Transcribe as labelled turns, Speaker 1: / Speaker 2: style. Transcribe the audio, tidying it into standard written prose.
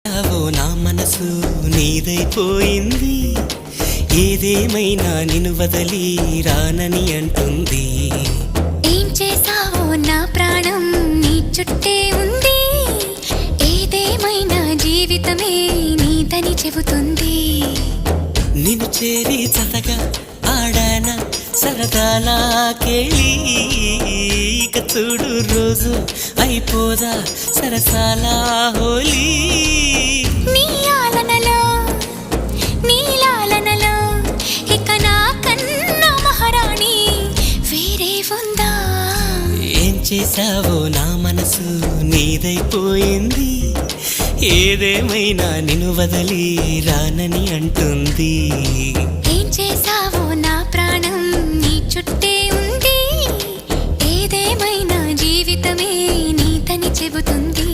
Speaker 1: నా మనసు నీదైపోయింది, ఏదేమైనా నిన్ను వదలి రానని అంటుంది.
Speaker 2: ఏం చేసావో నా ప్రాణం నీ చుట్టే ఉంది, ఏదేమైనా జీవితమే నీదని చెబుతుంది.
Speaker 1: నిన్ను చేరి చతగా ఆడాన సరదాలా కేళి, ఇక చూడు రోజు అయిపోదా సరసాలా హోలీ.
Speaker 2: నీలాలనలో ఇక నా కన్నా మహారాణి వేరే ఉందా?
Speaker 1: ఏం చేసావో నా మనసు నీదైపోయింది, ఏదేమైనా నిన్ను వదలి రానని అంటుంది.
Speaker 2: ఏం చేసావో నా ప్రాణం నీ చుట్టే ఉంది, ఏదేమైనా జీవితమే నీదని చెబుతుంది.